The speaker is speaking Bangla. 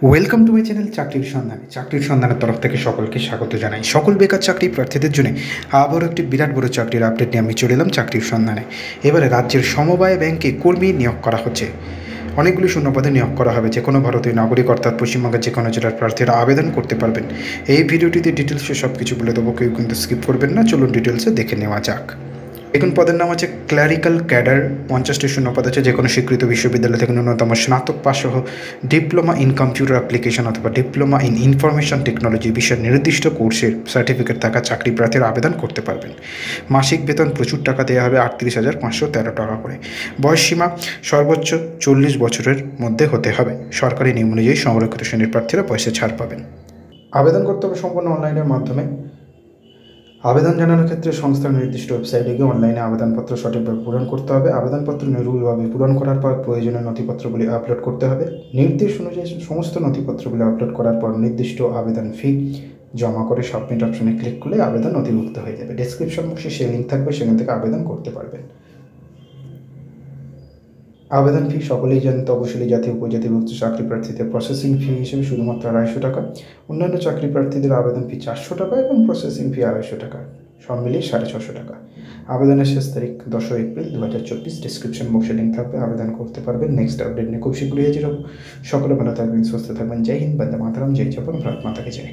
ওয়েলকাম টু মাই চ্যানেল চাকরির সন্ধানে। চাকরির সন্ধানের তরফ থেকে সকলকে স্বাগত জানাই। সকল বেকার চাকরি প্রার্থীদের জন্য আবারও একটি বিরাট বড় চাকরির আপডেট নিয়ে আমি চলে এলাম চাকরির সন্ধানে। এবারে রাজ্যের সমবায় ব্যাংকে কর্মী নিয়োগ করা হচ্ছে। অনেকগুলি শূন্যপদে নিয়োগ করা হবে। যে কোনো ভারতীয় নাগরিক অর্থাৎ পশ্চিমবঙ্গের যে কোনো জেলার প্রার্থীরা আবেদন করতে পারবেন। এই ভিডিওটিতে ডিটেলসে সব কিছু বলে দেবো, কেউ কিন্তু স্কিপ করবেন না। চলুন ডিটেলসে দেখে নেওয়া যাক। এখন পদের নাম আছে ক্লারিক্যাল ক্যাডার। 50টি শূন্যপদ আছে। যে কোনো স্বীকৃত বিশ্ববিদ্যালয় থেকে ন্যূনতম স্নাতক পাস সহ ডিপ্লোমা ইন কম্পিউটার অ্যাপ্লিকেশন অথবা ডিপ্লোমা ইন ইনফরমেশন টেকনোলজি বিষয়ের নির্দিষ্ট কোর্সের সার্টিফিকেট থাকা চাকরি প্রার্থীরা আবেদন করতে পারবেন। মাসিক বেতন প্রচুর টাকা দেওয়া হবে, 38,513 টাকা করে। বয়সসীমা সর্বোচ্চ 40 বছরের মধ্যে হতে হবে। সরকারি নিয়ম অনুযায়ী সংরক্ষিত শ্রেণীর প্রার্থীরা পয়সা ছাড় পাবেন। আবেদন করতে হবে সম্পূর্ণ অনলাইনের মাধ্যমে। আবেদন জানানোর ক্ষেত্রে সংস্থার নির্দিষ্ট ওয়েবসাইটে গিয়ে অনলাইনে আবেদনপত্র সঠিকভাবে পূরণ করতে হবে। আবেদনপত্র নির্ভুলভাবে পূরণ করার পর প্রয়োজনীয় নথিপত্রগুলি আপলোড করতে হবে। নির্দেশ অনুযায়ী সমস্ত নথিপত্রগুলি আপলোড করার পর নির্দিষ্ট আবেদন ফি জমা করে সাবমিট অপশনে ক্লিক করলে আবেদন নথিভুক্ত হয়ে যাবে। ডেসক্রিপশন বক্সে সেই লিঙ্ক থাকবে, সেখান থেকে আবেদন করতে পারবেন। আবেদন ফি সকলেই জানেন, তপশিলি জাতি উপজাতিভুক্ত চাকরি প্রার্থীদের প্রসেসিং ফি হিসেবে শুধুমাত্র 250 টাকা। অন্যান্য চাকরি প্রার্থীদের আবেদন ফি 400 টাকা এবং প্রসেসিং ফি 250 টাকা, সব মিলিয়ে 650 টাকা। আবেদনের শেষ তারিখ 10 এপ্রিল 2024। ডিসক্রিপশন বক্সে লিঙ্ক থাকবে, আবেদন করতে পারবেন। নেক্সট আপডেট নিয়ে খুব শীঘ্রই হাজির হব। সকলে ভালো থাকবেন, সুস্থ থাকবেন। জয় হিন্দ, বন্দে মাতরম, জয় জওয়ান, ভারত মাতা কি জয়।